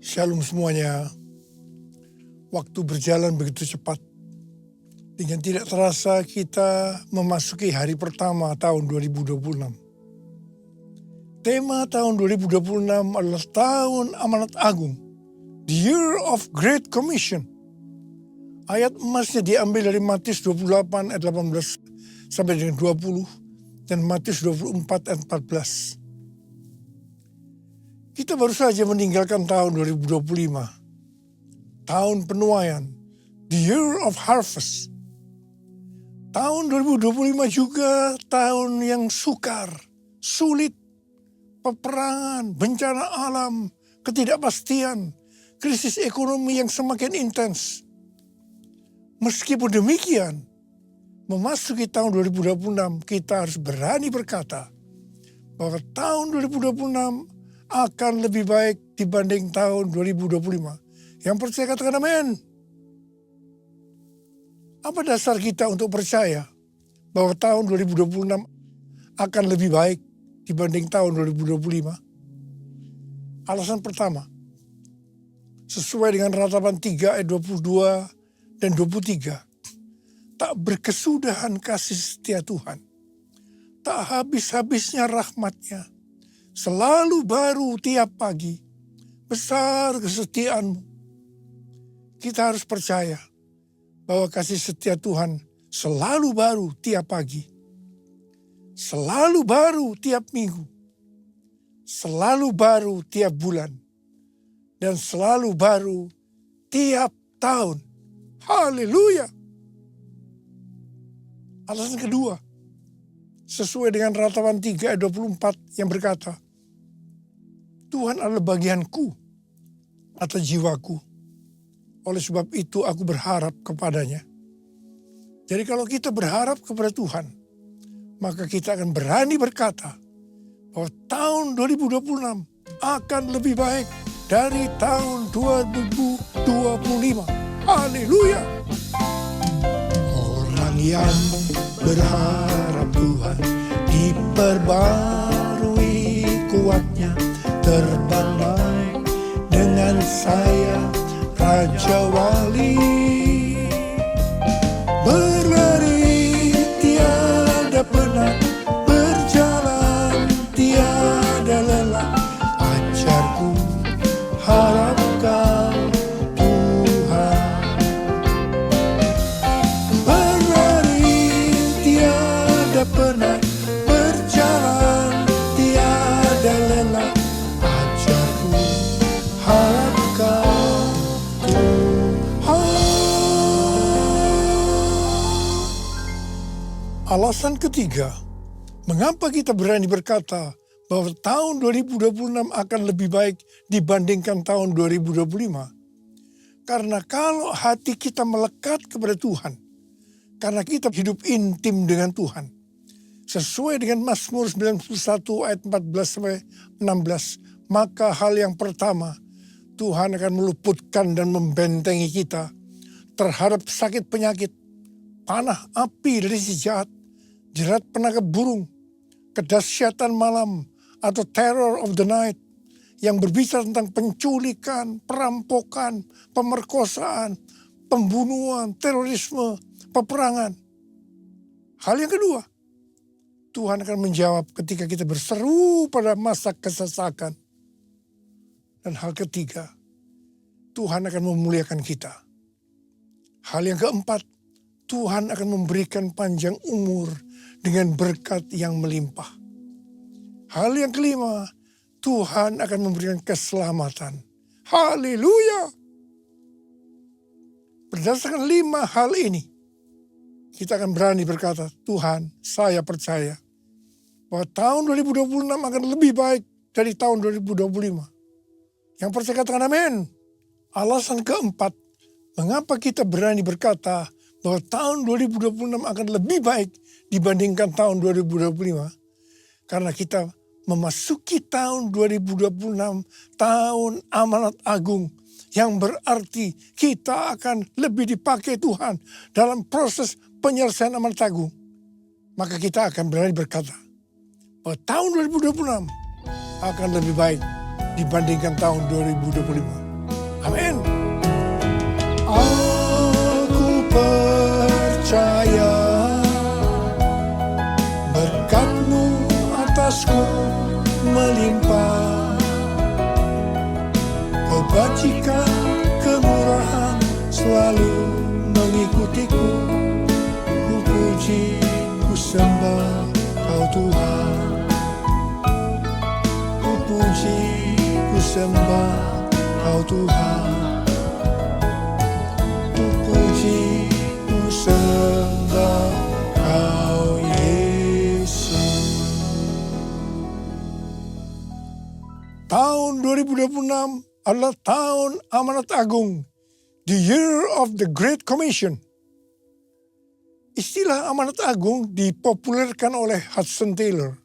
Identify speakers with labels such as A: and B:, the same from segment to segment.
A: Shalom semuanya. Waktu berjalan begitu cepat. Dengan tidak terasa kita memasuki hari pertama tahun 2026. Tema tahun 2026 adalah tahun amanat agung. The Year of Great Commission. Ayat emasnya diambil dari Matius 28 ayat 18 sampai dengan 20 dan Matius 24 ayat 14. Kita baru saja meninggalkan tahun 2025. Tahun penuaian. The Year of Harvest. Tahun 2025 juga tahun yang sukar, sulit, peperangan, bencana alam, ketidakpastian, krisis ekonomi yang semakin intens. Meskipun demikian, memasuki tahun 2026 kita harus berani berkata bahwa tahun 2026 akan lebih baik dibanding tahun 2025. Yang percaya katakan amin. Apa dasar kita untuk percaya bahwa tahun 2026 akan lebih baik dibanding tahun 2025? Alasan pertama, sesuai dengan ratapan 3 ayat 22 dan 23. Tak berkesudahan kasih setia Tuhan. Tak habis-habisnya rahmatnya. Selalu baru tiap pagi. Besar kesetiaanmu. Kita harus percaya bahwa kasih setia Tuhan selalu baru tiap pagi. Selalu baru tiap minggu. Selalu baru tiap bulan. Dan selalu baru tiap tahun. Haleluya. Alasan kedua, sesuai dengan ratapan 3 ayat 24 yang berkata, Tuhan adalah bagianku atau jiwaku. Oleh sebab itu aku berharap kepadanya. Jadi kalau kita berharap kepada Tuhan, maka kita akan berani berkata bahwa tahun 2026 akan lebih baik dari tahun 2025. Haleluya. Orang yang berharap Tuhan diperbarui kuatnya, terbang naik dengan saya Raja Wali. Berlari tiada penat, berjalan tiada lelah. Ajarku harap kau Tuhan. Berlari tiada penat, berjalan tiada lelah. Ajarku harap kau. Alasan ketiga, mengapa kita berani berkata bahwa tahun 2026 akan lebih baik dibandingkan tahun 2025? Karena kalau hati kita melekat kepada Tuhan, karena kita hidup intim dengan Tuhan, sesuai dengan Mazmur 91 ayat 14 sampai 16, maka hal yang pertama, Tuhan akan meluputkan dan membentengi kita terhadap sakit penyakit, panah api dari si jahat, jerat penangkap burung, kedahsyatan malam atau terror of the night yang berbicara tentang penculikan, perampokan, pemerkosaan, pembunuhan, terorisme, peperangan. Hal yang kedua, Tuhan akan menjawab ketika kita berseru pada masa kesesakan. Dan hal ketiga, Tuhan akan memuliakan kita. Hal yang keempat, Tuhan akan memberikan panjang umur dengan berkat yang melimpah. Hal yang kelima, Tuhan akan memberikan keselamatan. Haleluya. Berdasarkan 5 hal ini, kita akan berani berkata, Tuhan, saya percaya bahwa tahun 2026 akan lebih baik dari tahun 2025. Yang percaya katakan amin. Alasan keempat, mengapa kita berani berkata bahwa tahun 2026 akan lebih baik dibandingkan tahun 2025. Karena kita memasuki tahun 2026, tahun amanat agung. Yang berarti kita akan lebih dipakai Tuhan dalam proses penyelesaian amanat agung. Maka kita akan berani berkata bahwa tahun 2026 akan lebih baik dibandingkan tahun 2025. Amin. Aku percaya berkat-Mu atasku melimpah, kebajikan, kemurahan selalu mengikutiku. Ku puji, ku sembah Kau Tuhan. Ku puji, ku sembah Kau Tuhan. Ku puji, ku sembah Kau Yesus. Tahun 2026 adalah tahun amanat agung, the year of the Great Commission. Istilah amanat agung dipopulerkan oleh Hudson Taylor,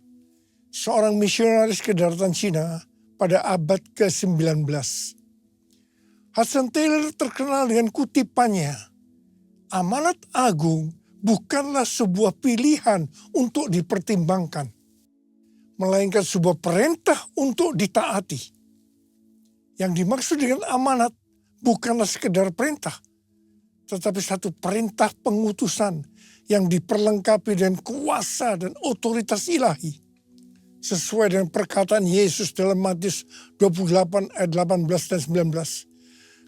A: seorang misionaris ke daratan Cina pada abad ke-19. Hudson Taylor terkenal dengan kutipannya, amanat agung bukanlah sebuah pilihan untuk dipertimbangkan, melainkan sebuah perintah untuk ditaati. Yang dimaksud dengan amanat bukanlah sekedar perintah, tetapi satu perintah pengutusan yang diperlengkapi dengan kuasa dan otoritas ilahi. Sesuai dengan perkataan Yesus dalam Matius 28 ayat 18 dan 19.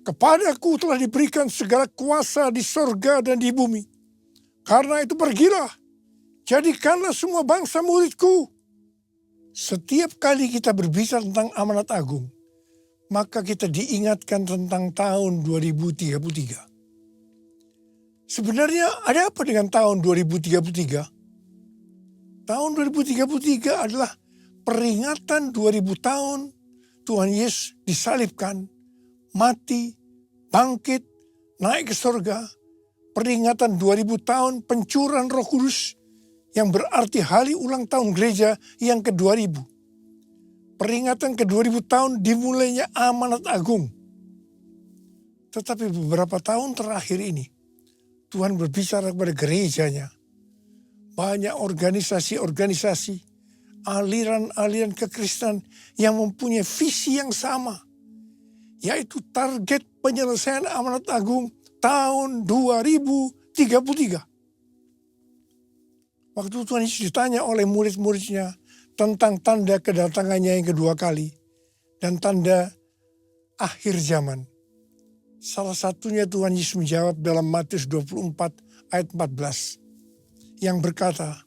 A: Kepadaku telah diberikan segala kuasa di sorga dan di bumi. Karena itu pergilah, jadikanlah semua bangsa muridku. Setiap kali kita berbicara tentang amanat agung, maka kita diingatkan tentang tahun 2033. Sebenarnya ada apa dengan tahun 2033? Tahun 2033 adalah peringatan 2000 tahun Tuhan Yesus disalibkan, mati, bangkit, naik ke surga. Peringatan 2000 tahun pencurahan Roh Kudus yang berarti hari ulang tahun gereja yang ke-2000. Peringatan ke-2000 tahun dimulainya amanat agung. Tetapi beberapa tahun terakhir ini, Tuhan berbicara kepada gerejanya. Banyak organisasi-organisasi, aliran-aliran kekristenan yang mempunyai visi yang sama, yaitu target penyelesaian amanat agung tahun 2033. Waktu Tuhan Yesus ditanya oleh murid-muridnya tentang tanda kedatangannya yang kedua kali dan tanda akhir zaman. Salah satunya Tuhan Yesus menjawab dalam Matius 24 ayat 14 yang berkata,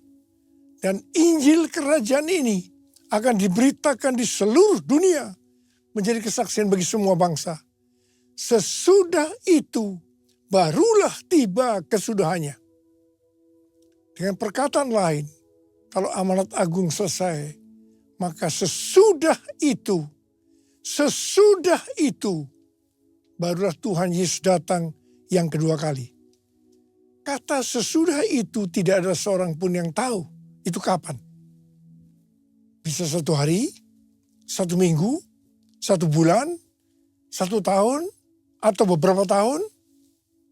A: dan Injil kerajaan ini akan diberitakan di seluruh dunia menjadi kesaksian bagi semua bangsa. Sesudah itu barulah tiba kesudahannya. Dengan perkataan lain, kalau amanat agung selesai, maka sesudah itu barulah Tuhan Yesus datang yang kedua kali. Kata sesudah itu tidak ada seorang pun yang tahu itu kapan. Bisa 1 hari, 1 minggu, 1 bulan, 1 tahun, atau beberapa tahun,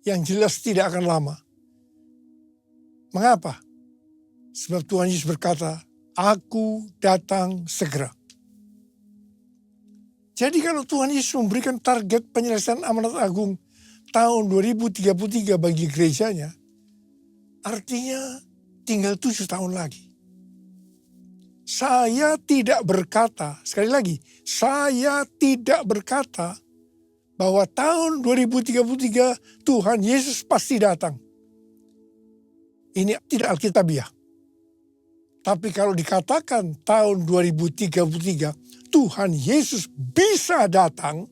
A: yang jelas tidak akan lama. Mengapa? Sebab Tuhan Yesus berkata, aku datang segera. Jadi kalau Tuhan Yesus memberikan target penyelesaian amanat agung tahun 2033 bagi gerejanya, artinya tinggal 7 tahun lagi. Saya tidak berkata, sekali lagi, saya tidak berkata bahwa tahun 2033 Tuhan Yesus pasti datang. Ini tidak alkitabiah. Tapi kalau dikatakan tahun 2033 Tuhan Yesus bisa datang,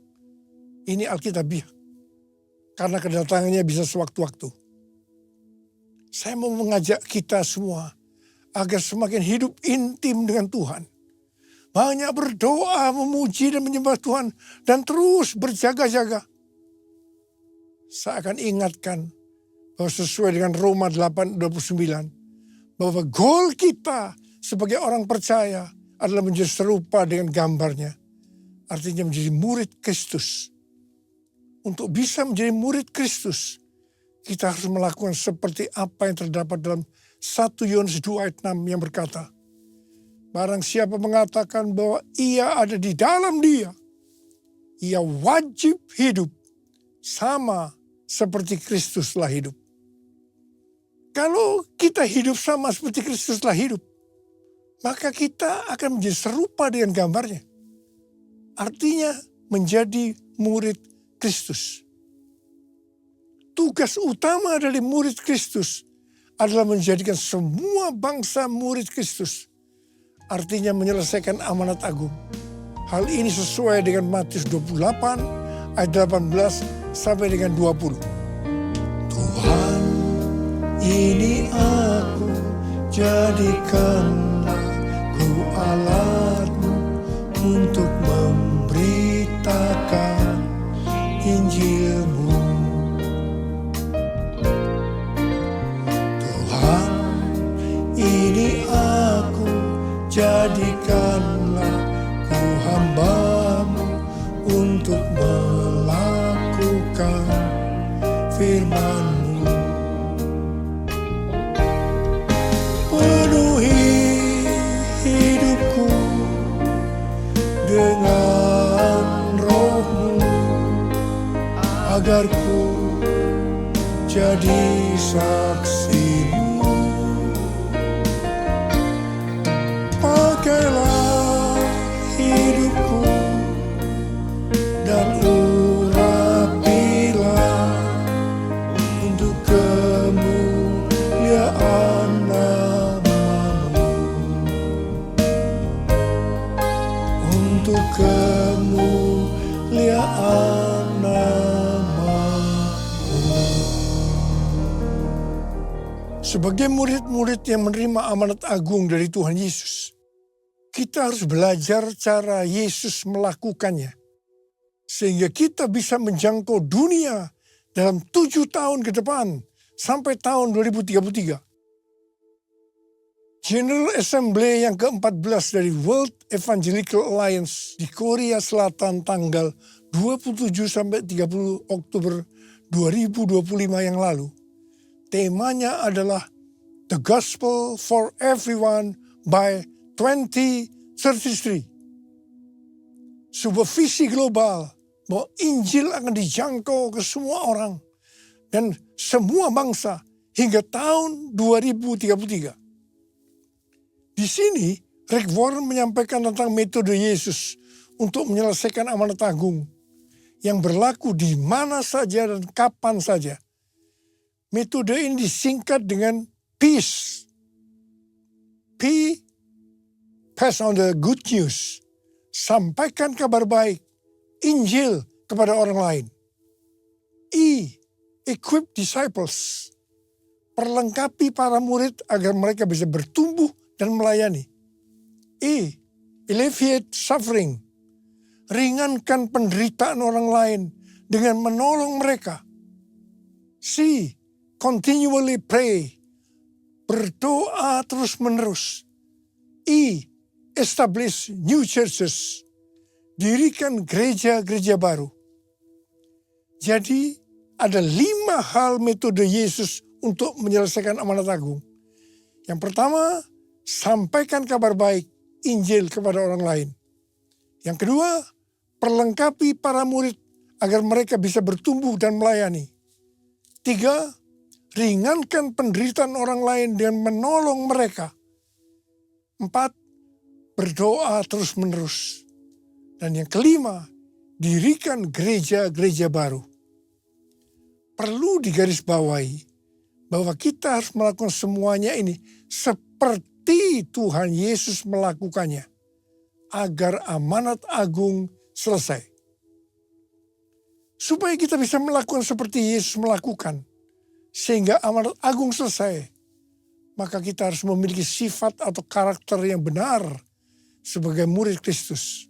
A: ini alkitabiah. Karena kedatangannya bisa sewaktu-waktu. Saya mau mengajak kita semua agar semakin hidup intim dengan Tuhan. Banyak berdoa, memuji dan menyembah Tuhan dan terus berjaga-jaga. Saya akan ingatkan bahwa sesuai dengan Roma 8:29 bahwa goal kita sebagai orang percaya adalah menjadi serupa dengan gambarnya. Artinya menjadi murid Kristus. Untuk bisa menjadi murid Kristus, kita harus melakukan seperti apa yang terdapat dalam 1 Yohanes 2 ayat 6 yang berkata, barang siapa mengatakan bahwa ia ada di dalam dia, ia wajib hidup sama seperti Kristus telah hidup. Kalau kita hidup sama seperti Kristus telah hidup, maka kita akan menjadi serupa dengan gambarnya. Artinya menjadi murid Kristus. Tugas utama dari murid Kristus adalah menjadikan semua bangsa murid Kristus. Artinya menyelesaikan amanat agung. Hal ini sesuai dengan Matius 28 ayat 18 sampai dengan 20. Tuhan, ini aku, jadikanlah ku alatmu untuk memberitakan Injilmu. Tuhan, ini aku, jadikanlah ku hamba-Mu untuk melakukan firman-Mu. Penuhi hidupku dengan Roh-Mu, agar ku jadi saksi-Mu. Pakailah hidupku dan urapilah untuk kemuliaan nama-Mu. Untuk kemuliaan nama-Mu. Sebagai murid-murid yang menerima amanat agung dari Tuhan Yesus, kita harus belajar cara Yesus melakukannya. Sehingga kita bisa menjangkau dunia dalam 7 tahun ke depan sampai tahun 2033. General Assembly yang ke-14 dari World Evangelical Alliance di Korea Selatan tanggal 27 sampai 30 Oktober 2025 yang lalu. Temanya adalah The Gospel for Everyone by 2033. Sebuah visi global bahwa Injil akan dijangkau ke semua orang dan semua bangsa hingga tahun 2033. Di sini Rick Warren menyampaikan tentang metode Yesus untuk menyelesaikan amanat agung yang berlaku di mana saja dan kapan saja. Metode ini disingkat dengan PEACE. P, pass on the good news. Sampaikan kabar baik, Injil kepada orang lain. E, equip disciples. Perlengkapi para murid agar mereka bisa bertumbuh dan melayani. E, alleviate suffering. Ringankan penderitaan orang lain dengan menolong mereka. C, continually pray. Berdoa terus-menerus. E, establish new churches. Dirikan gereja-gereja baru. Jadi ada 5 hal metode Yesus untuk menyelesaikan amanat agung. Yang pertama, sampaikan kabar baik, Injil kepada orang lain. Yang kedua, perlengkapi para murid agar mereka bisa bertumbuh dan melayani. 3, ringankan penderitaan orang lain dengan menolong mereka. 4, berdoa terus-menerus. Dan yang kelima, dirikan gereja-gereja baru. Perlu digarisbawahi bahwa kita harus melakukan semuanya ini seperti Tuhan Yesus melakukannya agar amanat agung selesai. Supaya kita bisa melakukan seperti Yesus melakukan sehingga amanat agung selesai, maka kita harus memiliki sifat atau karakter yang benar sebagai murid Kristus.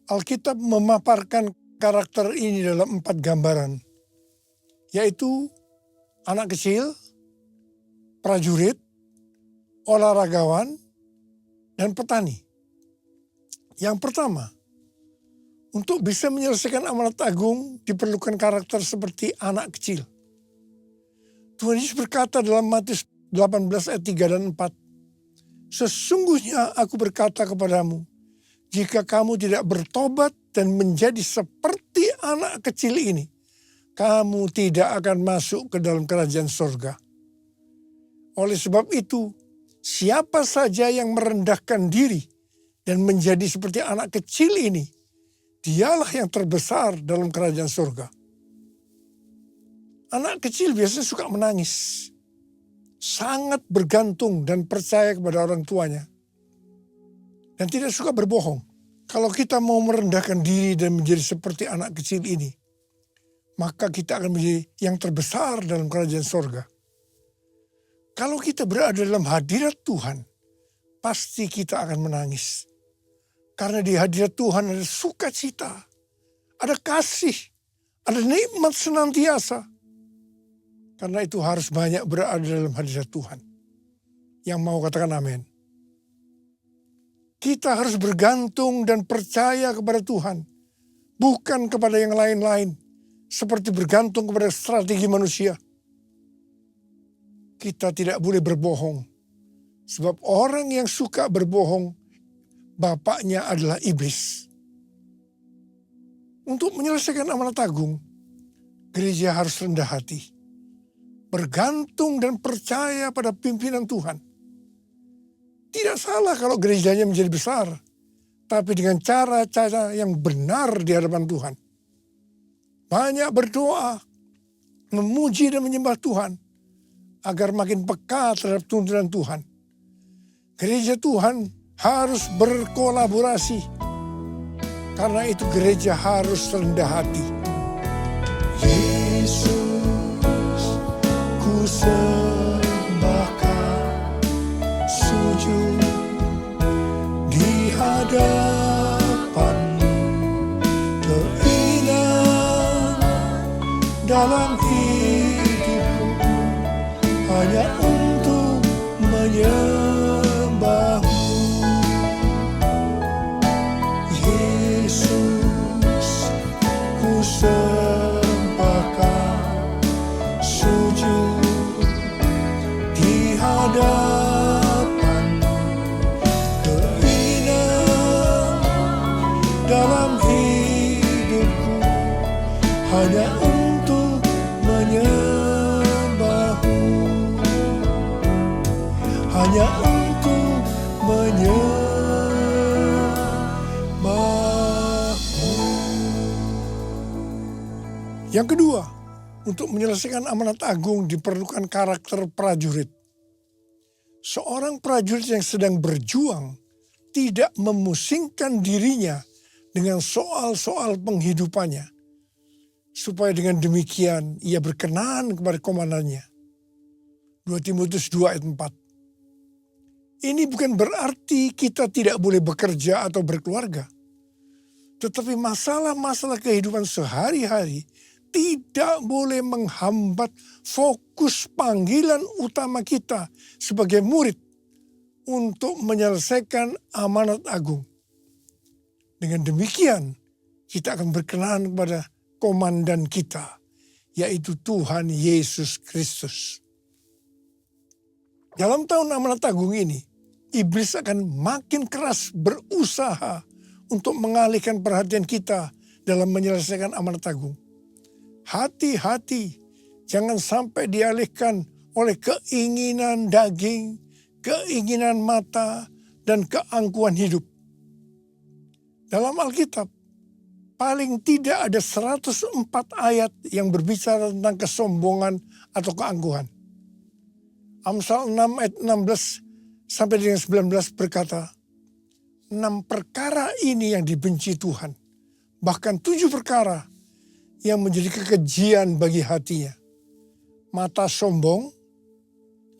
A: Alkitab memaparkan karakter ini dalam 4 gambaran, yaitu anak kecil, prajurit, olahragawan, dan petani. Yang pertama, untuk bisa menyelesaikan amanat agung diperlukan karakter seperti anak kecil. Tuhan Yesus berkata dalam Matius 18 ayat 3 dan 4, sesungguhnya aku berkata kepadamu, jika kamu tidak bertobat dan menjadi seperti anak kecil ini, kamu tidak akan masuk ke dalam kerajaan surga. Oleh sebab itu, siapa saja yang merendahkan diri dan menjadi seperti anak kecil ini, dialah yang terbesar dalam kerajaan surga. Anak kecil biasanya suka menangis, sangat bergantung dan percaya kepada orang tuanya, dan tidak suka berbohong. Kalau kita mau merendahkan diri dan menjadi seperti anak kecil ini, maka kita akan menjadi yang terbesar dalam kerajaan surga. Kalau kita berada dalam hadirat Tuhan, pasti kita akan menangis. Karena di hadirat Tuhan ada sukacita, ada kasih, ada nikmat senantiasa. Karena itu harus banyak berada dalam hadirat Tuhan. Yang mau katakan amin. Kita harus bergantung dan percaya kepada Tuhan. Bukan kepada yang lain-lain. Seperti bergantung kepada strategi manusia. Kita tidak boleh berbohong. Sebab orang yang suka berbohong, bapaknya adalah iblis. Untuk menyelesaikan amanat agung, gereja harus rendah hati. Bergantung dan percaya pada pimpinan Tuhan. Tidak salah kalau gerejanya menjadi besar, tapi dengan cara-cara yang benar di hadapan Tuhan. Banyak berdoa, memuji dan menyembah Tuhan, agar makin peka terhadap tuntunan Tuhan. Gereja Tuhan harus berkolaborasi, karena itu gereja harus rendah hati. Yesus, ku sembahkan, sujud di hadapan-Mu, keinginan dalam hidupku hanya untuk menyembah-Mu. Yesus, ku sembahkan, sujud di hadapan-Mu, keinginan dalam hidupku hanya untuk menyembah-Mu, hanya untuk menyembah-Mu. Yang kedua, untuk menyelesaikan amanat agung diperlukan karakter prajurit. Seorang prajurit yang sedang berjuang tidak memusingkan dirinya dengan soal-soal penghidupannya. Supaya dengan demikian ia berkenan kepada komandannya. 2 Timotius 2 ayat 4. Ini bukan berarti kita tidak boleh bekerja atau berkeluarga. Tetapi masalah-masalah kehidupan sehari-hari tidak boleh menghambat fokus panggilan utama kita sebagai murid untuk menyelesaikan amanat agung. Dengan demikian, kita akan berkenan kepada komandan kita, yaitu Tuhan Yesus Kristus. Dalam tahun amanat agung ini, iblis akan makin keras berusaha untuk mengalihkan perhatian kita dalam menyelesaikan amanat agung. Hati-hati, jangan sampai dialihkan oleh keinginan daging, keinginan mata, dan keangkuhan hidup. Dalam Alkitab, paling tidak ada 104 ayat yang berbicara tentang kesombongan atau keangkuhan. Amsal 6 ayat 16 sampai dengan 19 berkata, 6 perkara ini yang dibenci Tuhan, bahkan 7 perkara yang menjadi kekejian bagi hatinya. Mata sombong,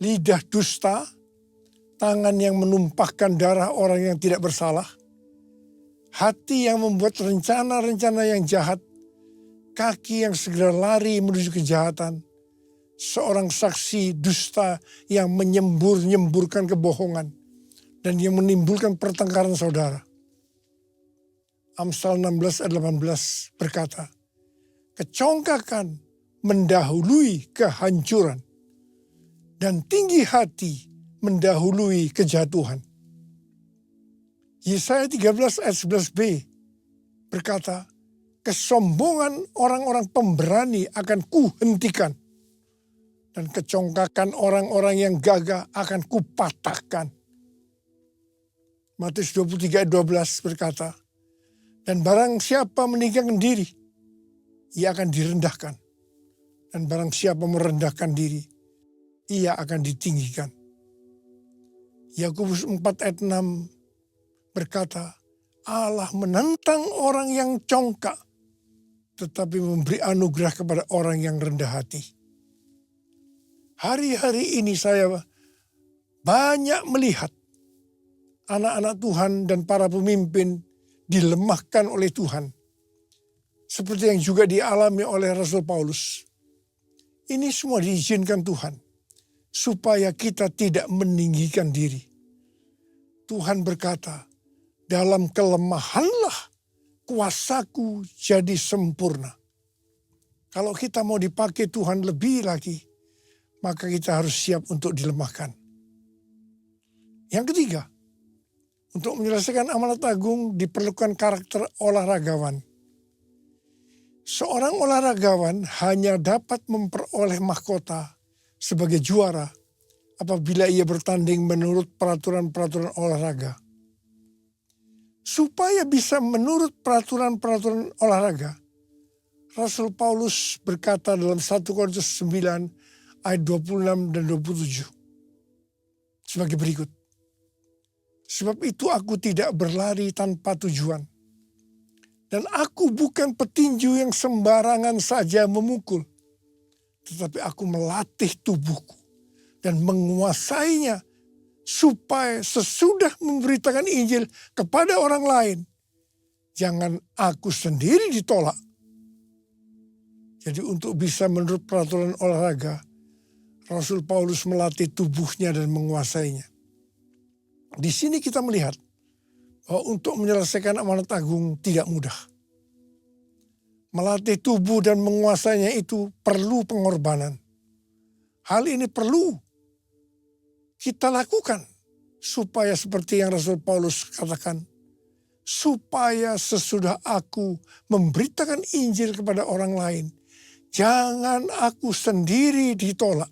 A: lidah dusta, tangan yang menumpahkan darah orang yang tidak bersalah, hati yang membuat rencana-rencana yang jahat, kaki yang segera lari menuju kejahatan, seorang saksi dusta yang menyembur-nyemburkan kebohongan, dan yang menimbulkan pertengkaran saudara. Amsal 16 ayat 18 berkata, kecongkakan mendahului kehancuran, dan tinggi hati mendahului kejatuhan. Yesaya 13 ayat 11b berkata, kesombongan orang-orang pemberani akan kuhentikan. Dan kecongkakan orang-orang yang gagah akan kupatahkan. Matius 23 ayat 12 berkata, dan barang siapa meninggikan diri, ia akan direndahkan. Dan barang siapa merendahkan diri, ia akan ditinggikan. Yakobus 4 ayat 6 berkata, Allah menentang orang yang congkak, tetapi memberi anugerah kepada orang yang rendah hati. Hari-hari ini saya banyak melihat anak-anak Tuhan dan para pemimpin dilemahkan oleh Tuhan. Seperti yang juga dialami oleh Rasul Paulus. Ini semua diizinkan Tuhan. Supaya kita tidak meninggikan diri. Tuhan berkata, dalam kelemahanlah kuasaku jadi sempurna. Kalau kita mau dipakai Tuhan lebih lagi, maka kita harus siap untuk dilemahkan. Yang ketiga, untuk menyelesaikan amanat agung diperlukan karakter olahragawan. Seorang olahragawan hanya dapat memperoleh mahkota sebagai juara apabila ia bertanding menurut peraturan-peraturan olahraga. Supaya bisa menurut peraturan-peraturan olahraga, Rasul Paulus berkata dalam 1 Korintus 9 ayat 26 dan 27 sebagai berikut. Sebab itu aku tidak berlari tanpa tujuan. Dan aku bukan petinju yang sembarangan saja memukul. Tetapi aku melatih tubuhku dan menguasainya supaya sesudah memberitakan Injil kepada orang lain, jangan aku sendiri ditolak. Jadi untuk bisa menurut peraturan olahraga, Rasul Paulus melatih tubuhnya dan menguasainya. Di sini kita melihat bahwa untuk menyelesaikan amanat agung tidak mudah. Melatih tubuh dan menguasainya itu perlu pengorbanan. Hal ini perlu kita lakukan supaya seperti yang Rasul Paulus katakan, supaya sesudah aku memberitakan Injil kepada orang lain, jangan aku sendiri ditolak.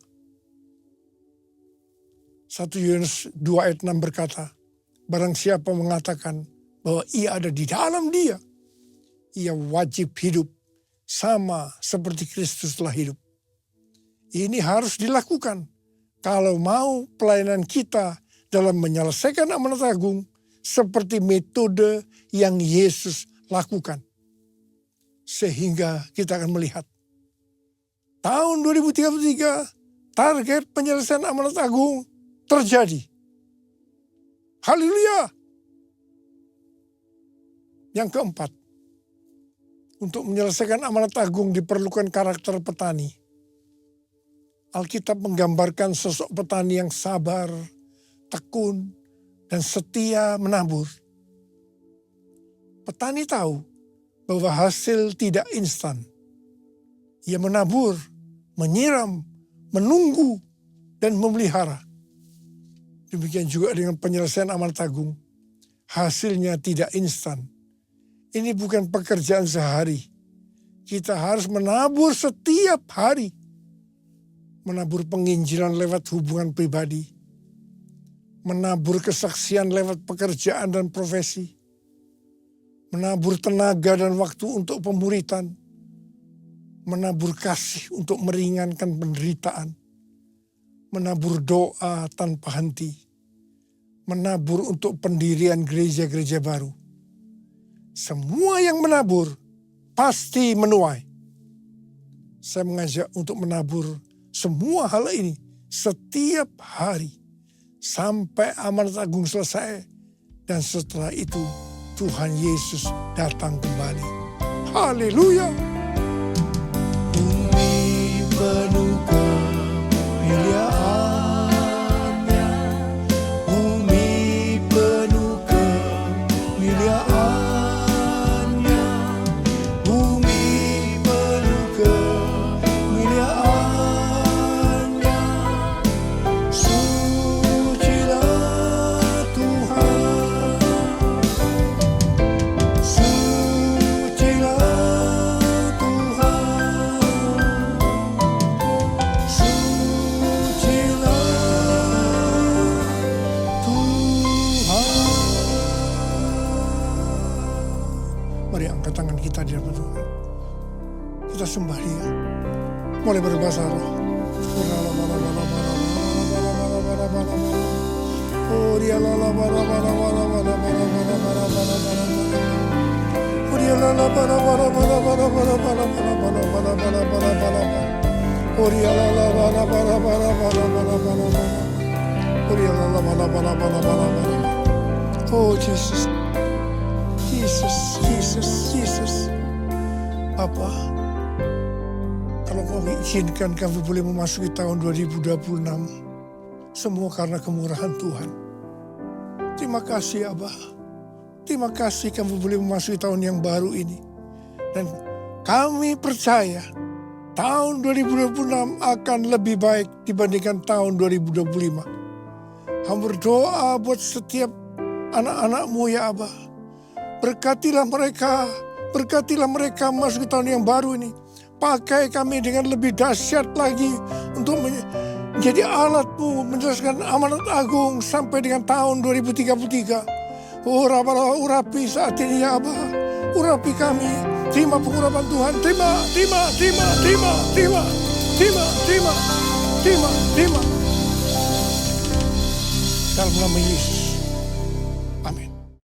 A: 1 Yohanes 2 ayat 6 berkata, barang siapa mengatakan bahwa ia ada di dalam dia, ia wajib hidup sama seperti Kristus telah hidup. Ini harus dilakukan kalau mau pelayanan kita dalam menyelesaikan amanat agung seperti metode yang Yesus lakukan. Sehingga kita akan melihat tahun 2033 target penyelesaian amanat agung terjadi. Haleluya. Yang keempat, untuk menyelesaikan amanat agung diperlukan karakter petani. Alkitab menggambarkan sosok petani yang sabar, tekun, dan setia menabur. Petani tahu bahwa hasil tidak instan. Ia menabur, menyiram, menunggu, dan memelihara. Demikian juga dengan penyelesaian amanat agung. Hasilnya tidak instan. Ini bukan pekerjaan sehari. Kita harus menabur setiap hari. Menabur penginjilan lewat hubungan pribadi. Menabur kesaksian lewat pekerjaan dan profesi. Menabur tenaga dan waktu untuk pemuritan. Menabur kasih untuk meringankan penderitaan. Menabur doa tanpa henti. Menabur untuk pendirian gereja-gereja baru. Semua yang menabur pasti menuai. Saya mengajak untuk menabur semua hal ini setiap hari. Sampai amanat agung selesai. Dan setelah itu Tuhan Yesus datang kembali. Haleluya. Bumi penuh kemuliaan-Nya. Bumi penuh kemuliaan-Nya. Bumi penuh kemuliaan-Nya. Sucilah Tuhan. Sucilah Mari angkat tangan kita di hadapan Tuhan. Kita sembah Dia. Mulai berbahasa roh. Oh Jesus, Jesus, Jesus, Jesus. Bapa, kalau kau izinkan kami boleh memasuki tahun 2026, semua karena kemurahan Tuhan. Terima kasih Abah. Terima kasih kami boleh memasuki tahun yang baru ini. Dan kami percaya tahun 2026 akan lebih baik dibandingkan tahun 2025. Kami berdoa buat setiap anak-anak-Mu ya Abah. Berkatilah mereka masuk ke tahun yang baru ini. Pakai kami dengan lebih dahsyat lagi untuk menjadi alat-Mu menjelaskan amanat agung sampai dengan tahun 2033. Oh urapi saat ini ya Abah. Urapi kami. Terima pengurapan Tuhan. Terima. Dalam nama Yesus.